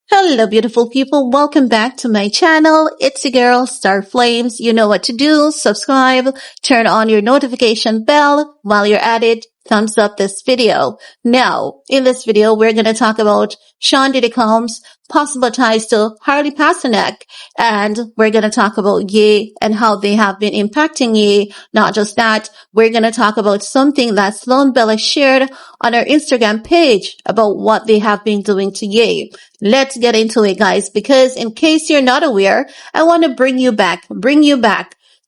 Hello, beautiful people. Welcome back to my channel. It's your girl, Star Flames. You know what to do. Subscribe, turn on your notification bell. While you're at it, thumbs up this video. Now, in this video, we're going to talk about Sean Diddy Combs' possible ties to Harley Pasternak. And we're going to talk about Ye and how they have been impacting Ye. Not just that, we're going to talk about something that Sloan Bella shared on her Instagram page about what they have been doing to Ye. Let's get into it, guys, because in case you're not aware, I want to bring you back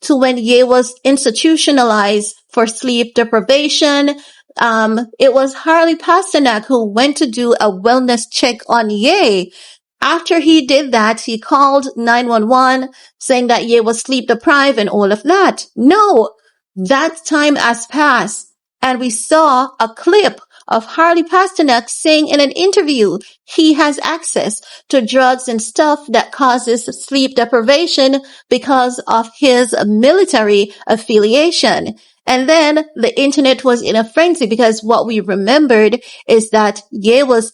to when Ye was institutionalized for sleep deprivation. It was Harley Pasternak who went to do a wellness check on Ye. After he did that, he called 911 saying that Ye was sleep deprived and all of that. No, that time has passed. And we saw a clip of Harley Pasternak saying in an interview he has access to drugs and stuff that causes sleep deprivation because of his military affiliation. And then the internet was in a frenzy because what we remembered is that Ye was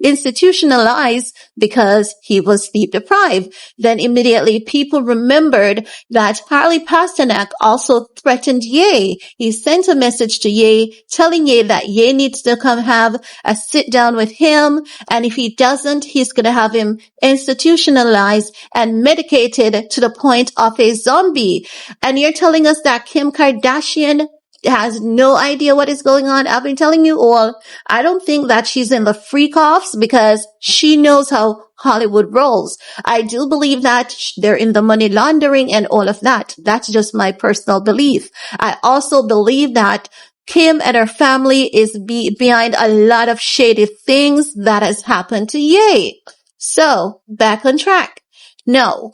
institutionalized because he was sleep deprived. Then immediately people remembered that Harley Pasternak also threatened Ye. He sent a message to Ye telling Ye that Ye needs to come have a sit down with him, and if he doesn't, he's going to have him institutionalized and medicated to the point of a zombie. And you're telling us that Kim Kardashian has no idea what is going on. I've been telling you all, I don't think that she's in the freak offs because she knows how Hollywood rolls. I do believe that they're in the money laundering and all of that. That's just my personal belief. I also believe that Kim and her family is behind a lot of shady things that has happened to Ye. So, back on track. No,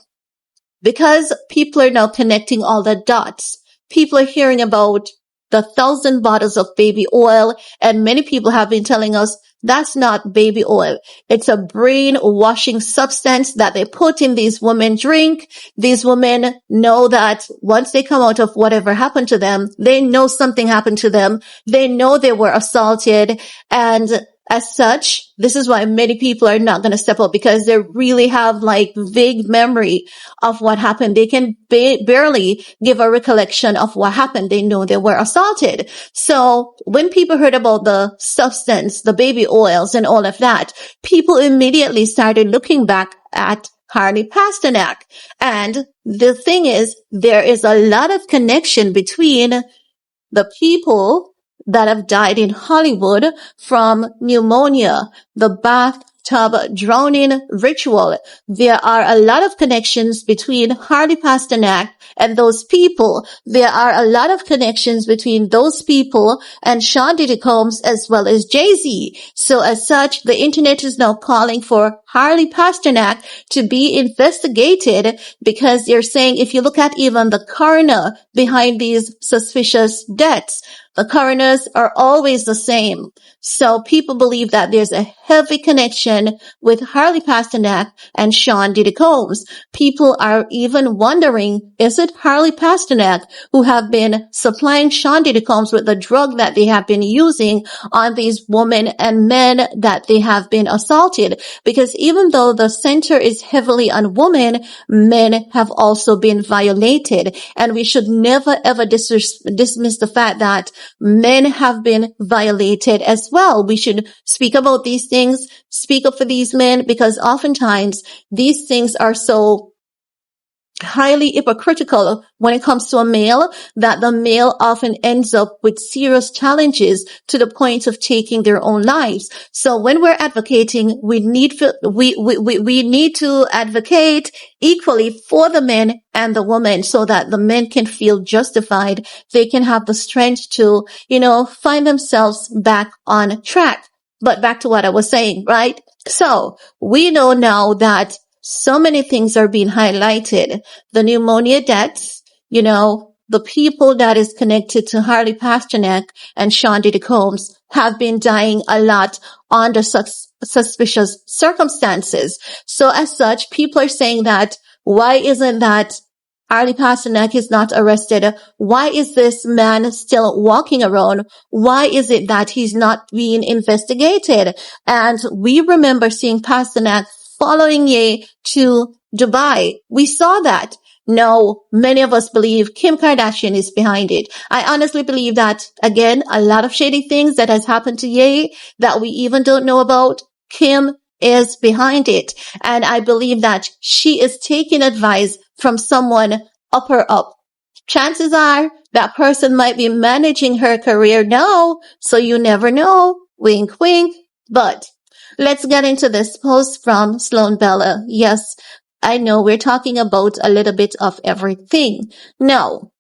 because people are now connecting all the dots. People are hearing about the 1,000 bottles of baby oil, and many people have been telling us that's not baby oil. It's a brainwashing substance that they put in these women drink. These women know that once they come out of whatever happened to them, they know something happened to them. They know they were assaulted, and as such, this is why many people are not going to step up because they really have like vague memory of what happened. They can barely give a recollection of what happened. They know they were assaulted. So when people heard about the substance, the baby oils and all of that, people immediately started looking back at Harley Pasternak. And the thing is, there is a lot of connection between the people that have died in Hollywood from pneumonia, the bathtub drowning ritual. There are a lot of connections between Harley Pasternak and those people. There are a lot of connections between those people and Sean Diddy Combs as well as Jay-Z. So as such, the internet is now calling for Harley Pasternak to be investigated because they're saying if you look at even the coroner behind these suspicious deaths, the coroners are always the same. So people believe that there's a heavy connection with Harley Pasternak and Sean Diddy Combs. People are even wondering, is it Harley Pasternak who have been supplying Sean Diddy Combs with the drug that they have been using on these women and men that they have been assaulted? Because even though the center is heavily on women, men have also been violated. And we should never ever dismiss the fact that men have been violated as well. We should speak about these things, speak up for these men, because oftentimes these things are so highly hypocritical when it comes to a male that the male often ends up with serious challenges to the point of taking their own lives. So when we're advocating, we need to advocate equally for the men and the women so that the men can feel justified. They can have the strength to, find themselves back on track. But back to what I was saying, right? So we know now that so many things are being highlighted. The pneumonia deaths, the people that is connected to Harley Pasternak and Sean Diddy Combs have been dying a lot under suspicious circumstances. So as such, people are saying that why isn't that Harley Pasternak is not arrested. Why is this man still walking around? Why is it that he's not being investigated? And we remember seeing Pasternak following Ye to Dubai. We saw that. No, many of us believe Kim Kardashian is behind it. I honestly believe that, again, a lot of shady things that has happened to Ye that we even don't know about, Kim is behind it. And I believe that she is taking advice from someone up her up. Chances are that person might be managing her career now, so you never know. Wink, wink. But let's get into this post from Sloan Bella. Yes, I know we're talking about a little bit of everything. Now,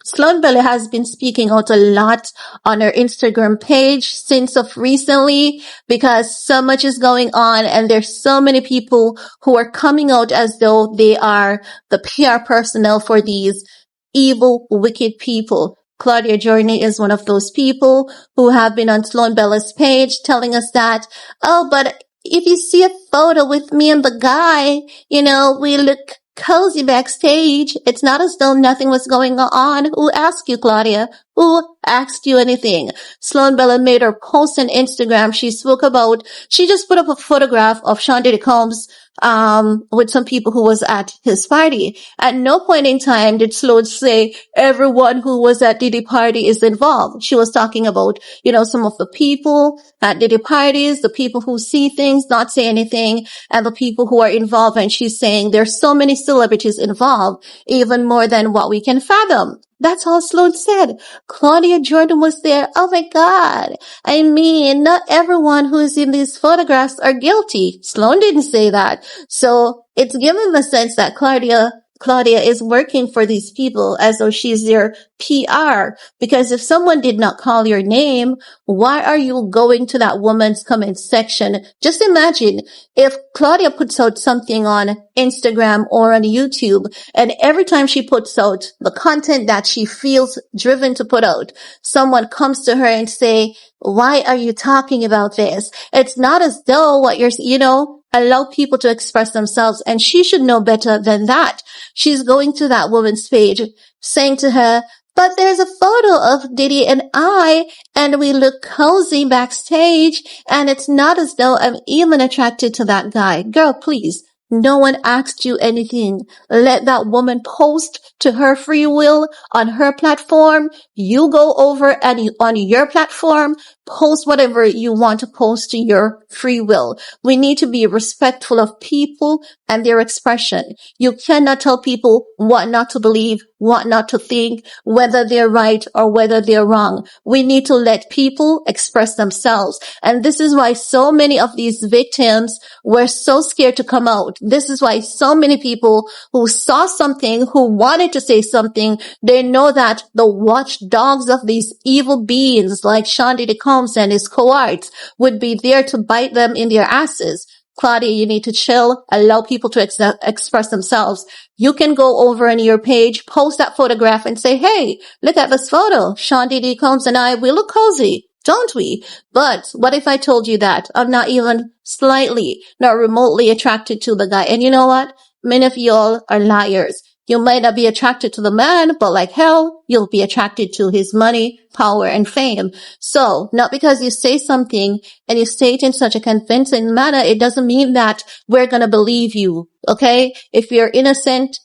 Sloan Bella has been speaking out a lot on her Instagram page since of recently because so much is going on and there's so many people who are coming out as though they are the PR personnel for these evil, wicked people. Claudia Jordan is one of those people who have been on Sloan Bella's page telling us that, oh, but if you see a photo with me and the guy, we look cozy backstage. It's not as though nothing was going on. Who asked you, Claudia? Who asked you anything? Sloan Bella made her post on Instagram. She just put up a photograph of Sean Diddy Combs with some people who was at his party. At no point in time did Sloan say everyone who was at Diddy party is involved. She was talking about, some of the people at Diddy parties, the people who see things, not say anything, and the people who are involved. And she's saying there's so many celebrities involved, even more than what we can fathom. That's all Sloan said. Claudia Jordan was there. Oh my God. I mean, not everyone who is in these photographs are guilty. Sloan didn't say that. So it's given the sense that Claudia is working for these people as though she's their PR. Because if someone did not call your name, why are you going to that woman's comment section? Just imagine if Claudia puts out something on Instagram or on YouTube, and every time she puts out the content that she feels driven to put out, someone comes to her and say, why are you talking about this? It's not as though what you're, allow people to express themselves, and she should know better than that. She's going to that woman's page saying to her, but there's a photo of Diddy and I, and we look cozy backstage, and it's not as though I'm even attracted to that guy. Girl, please. No one asked you anything. Let that woman post to her free will on her platform. You go over and on your platform, post whatever you want to post to your free will. We need to be respectful of people and their expression. You cannot tell people what not to believe, what not to think, whether they're right or whether they're wrong. We need to let people express themselves. And this is why so many of these victims were so scared to come out. This is why so many people who saw something, who wanted to say something, they know that the watchdogs of these evil beings like Sean Diddy Combs and his cohorts would be there to bite them in their asses. Claudia, you need to chill, allow people to express themselves. You can go over on your page, post that photograph and say, hey, look at this photo. Sean Diddy Combs and I, we look cozy, don't we? But what if I told you that I'm not even slightly, not remotely attracted to the guy? And you know what? Many of y'all are liars. You might not be attracted to the man, but like hell, you'll be attracted to his money, power, and fame. So, not because you say something and you say it in such a convincing manner, it doesn't mean that we're gonna believe you, okay? If you're innocent,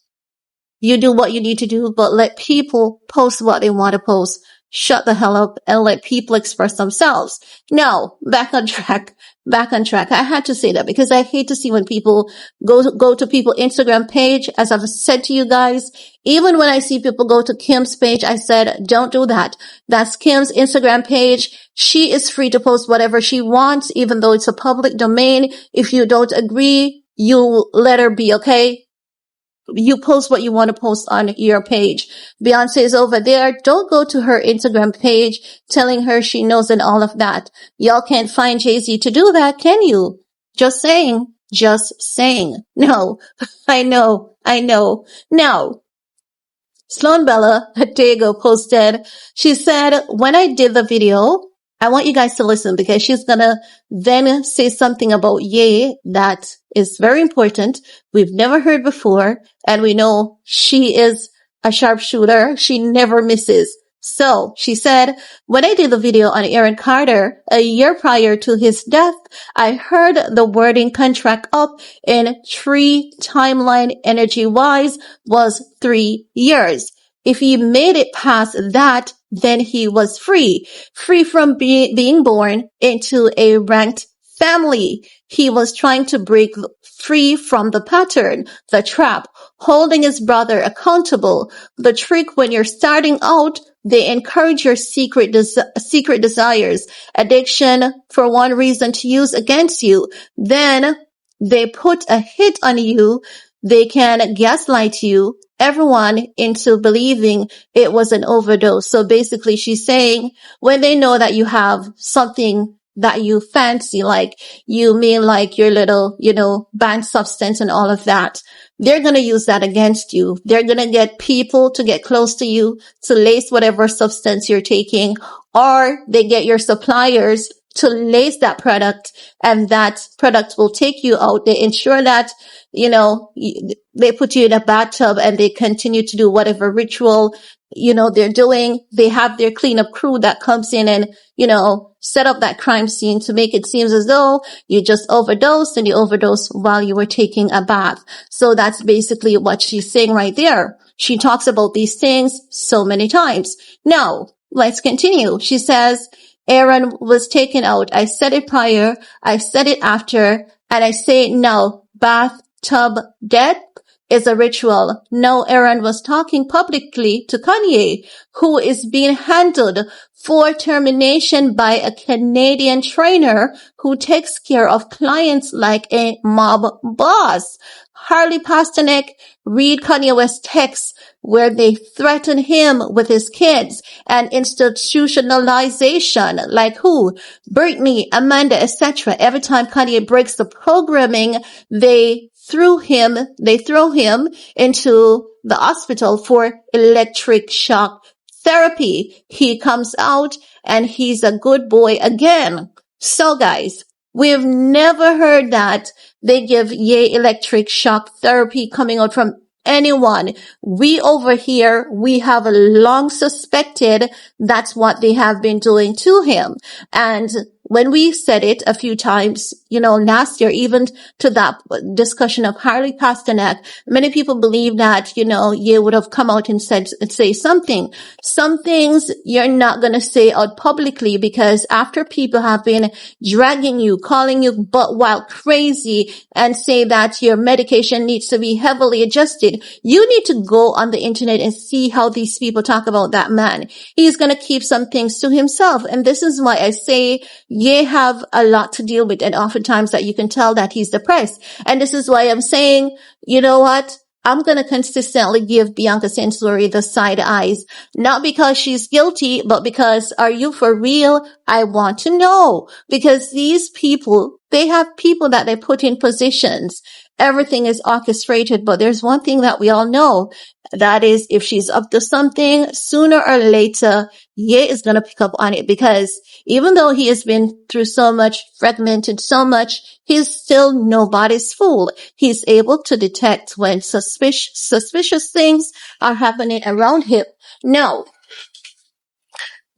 you do what you need to do, but let people post what they want to post. Shut the hell up and let people express themselves. Now, back on track. I had to say that because I hate to see when people go to people's Instagram page. As I've said to you guys, even when I see people go to Kim's page, I said, don't do that. That's Kim's Instagram page. She is free to post whatever she wants, even though it's a public domain. If you don't agree, you let her be, okay? You post what you want to post on your page. Beyonce is over there. Don't go to her Instagram page telling her she knows and all of that. Y'all can't find Jay-Z to do that, can you? Just saying. No, I know. Now, Sloan Bella a day ago posted, she said, when I did the video, I want you guys to listen because she's gonna then say something about Ye that is very important. We've never heard before, and we know she is a sharpshooter. She never misses. So she said, when I did the video on Aaron Carter a year prior to his death, I heard the wording contract up in 3 timeline energy wise was 3 years. If he made it past that, then he was free from being born into a ranked family. He was trying to break free from the pattern, the trap, holding his brother accountable. The trick when you're starting out, they encourage your secret desires, addiction for one reason to use against you. Then they put a hit on you. They can gaslight you, everyone, into believing it was an overdose. So basically she's saying when they know that you have something that you fancy, like you mean like your little, banned substance and all of that, they're going to use that against you. They're going to get people to get close to you to lace whatever substance you're taking, or they get your suppliers to lace that product, and that product will take you out. They ensure that, they put you in a bathtub and they continue to do whatever ritual, they're doing. They have their cleanup crew that comes in and, set up that crime scene to make it seem as though you just overdosed, and you overdosed while you were taking a bath. So that's basically what she's saying right there. She talks about these things so many times. Now, let's continue. She says, Aaron was taken out. I said it prior, I said it after, and I say it now. Bathtub death is a ritual. No, Aaron was talking publicly to Kanye, who is being handled for termination by a Canadian trainer who takes care of clients like a mob boss. Harleypasternak, read Kanye West texts where they threaten him with his kids and institutionalization, like who? Britney, Amanda, etc. Every time Kanye breaks the programming, they throw him into the hospital for electric shock therapy. He comes out and he's a good boy again. So guys, we've never heard that they give Ye electric shock therapy coming out from anyone. We over here, we have long suspected that's what they have been doing to him. And when we said it a few times, last year, even to that discussion of Harleypasternak, many people believe that, Ye would have come out and say something. Some things you're not going to say out publicly, because after people have been dragging you, calling you butt wild crazy, and say that your medication needs to be heavily adjusted, you need to go on the internet and see how these people talk about that man. He's going to keep some things to himself. And this is why I say Ye have a lot to deal with, and oftentimes that you can tell that he's depressed. And this is why I'm saying, you know what? I'm going to consistently give Bianca Censori the side eyes, not because she's guilty, but because, are you for real? I want to know, because these people, they have people that they put in positions. Everything is orchestrated, but there's one thing that we all know. That is, if she's up to something, sooner or later, Ye is going to pick up on it, because even though he has been through so much, fragmented so much, he's still nobody's fool. He's able to detect when suspicious things are happening around him. Now,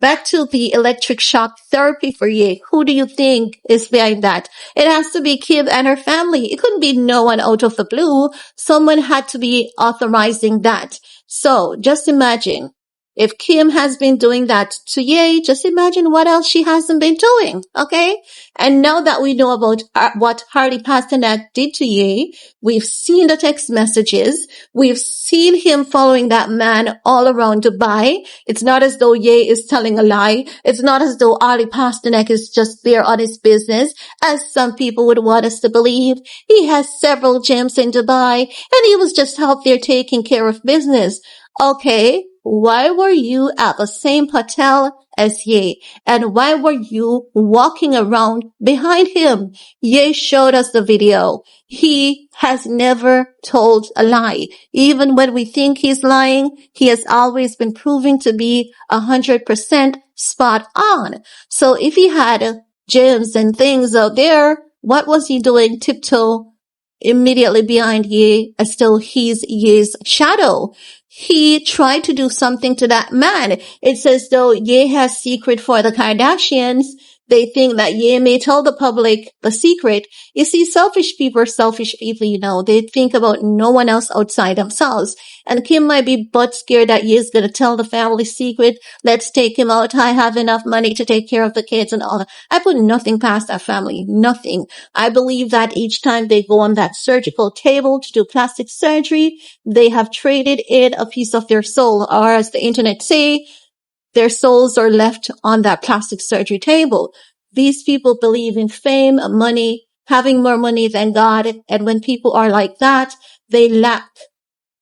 back to the electric shock therapy for Ye. Who do you think is behind that? It has to be Kim and her family. It couldn't be no one out of the blue. Someone had to be authorizing that. So just imagine, if Kim has been doing that to Ye, just imagine what else she hasn't been doing, okay? And now that we know about what Harleypasternak did to Ye, we've seen the text messages, we've seen him following that man all around Dubai. It's not as though Ye is telling a lie. It's not as though Harleypasternak is just there on his business, as some people would want us to believe. He has several gyms in Dubai, and he was just out there taking care of business. Okay, why were you at the same hotel as Ye? And why were you walking around behind him? Ye showed us the video. He has never told a lie. Even when we think he's lying, he has always been proving to be 100% spot on. So if he had gems and things out there, what was he doing tiptoe immediately behind Ye as though he's Ye's shadow? He tried to do something to that man. It's as though Ye has secret for the Kardashians. They think that Ye may tell the public the secret. You see, selfish people are selfish people, you know. They think about no one else outside themselves. And Kim might be butt scared that Ye's gonna tell the family secret. Let's take him out. I have enough money to take care of the kids and all that. I put nothing past that family. Nothing. I believe that each time they go on that surgical table to do plastic surgery, they have traded in a piece of their soul, or as the internet say, their souls are left on that plastic surgery table. These people believe in fame, money, having more money than God. And when people are like that, they lack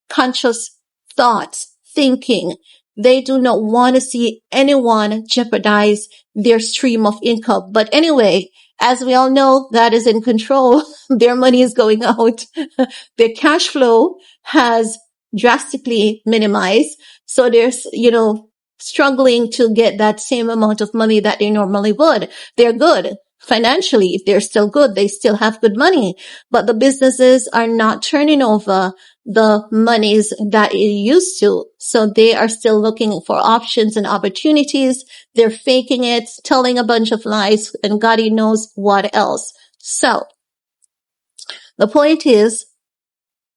conscious thoughts, thinking. They do not want to see anyone jeopardize their stream of income. But anyway, as we all know, God is in control. Their money is going out. Their cash flow has drastically minimized. So there's, struggling to get that same amount of money that they normally would. They're good financially. They're still good. They still have good money, but the businesses are not turning over the monies that it used to. So they are still looking for options and opportunities. They're faking it, telling a bunch of lies, and God knows what else. So the point is,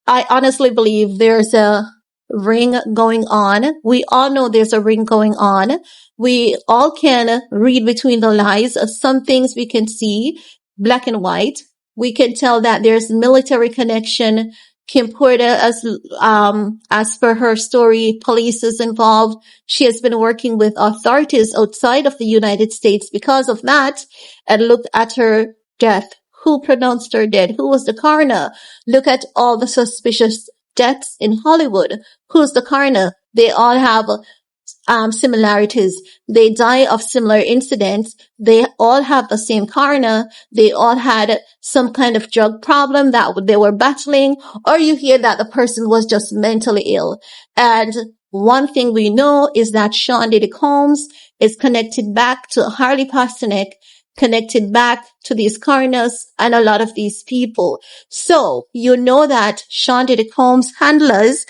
I honestly believe there's a ring going on. We all know there's a ring going on. We all can read between the lines. Some things we can see black and white. We can tell that there's military connection. Kim Porter, as per her story, police is involved. She has been working with authorities outside of the United States because of that. And look at her death. Who pronounced her dead? Who was the coroner? Look at all the suspicious deaths in Hollywood. Who's the coroner? They all have similarities. They die of similar incidents. They all have the same coroner. They all had some kind of drug problem that they were battling, or you hear that the person was just mentally ill. And one thing we know is that Sean Diddy Combs is connected back to Harley Pasternak, connected back to these coroners and a lot of these people. So you know that Sean Diddy Combs' handlers,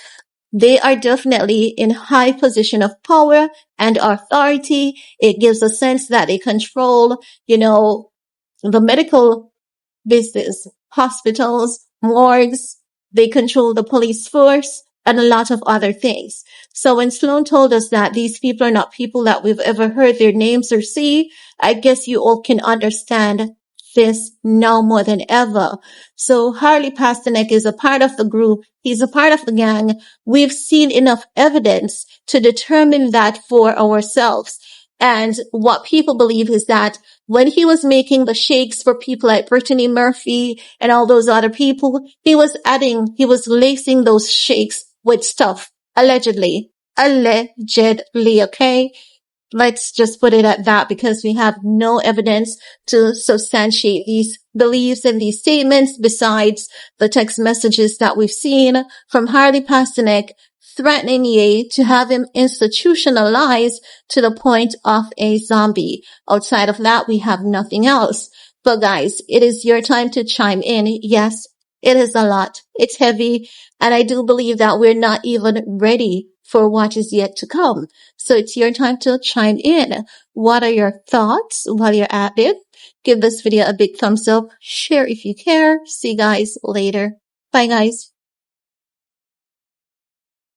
they are definitely in high position of power and authority. It gives a sense that they control, the medical business, hospitals, morgues. They control the police force and a lot of other things. So when Sloan told us that these people are not people that we've ever heard their names or see, I guess you all can understand this now more than ever. So Harley Pasternak is a part of the group. He's a part of the gang. We've seen enough evidence to determine that for ourselves. And what people believe is that when he was making the shakes for people like Brittany Murphy and all those other people, he was lacing those shakes with stuff. Allegedly, okay? Let's just put it at that because we have no evidence to substantiate these beliefs and these statements besides the text messages that we've seen from Harley Pasternak threatening Ye to have him institutionalized to the point of a zombie. Outside of that, we have nothing else. But guys, it is your time to chime in. Yes, it is a lot. It's heavy. And I do believe that we're not even ready for what is yet to come. So it's your time to chime in. What are your thoughts while you're at it? Give this video a big thumbs up. Share if you care. See you guys later. Bye guys.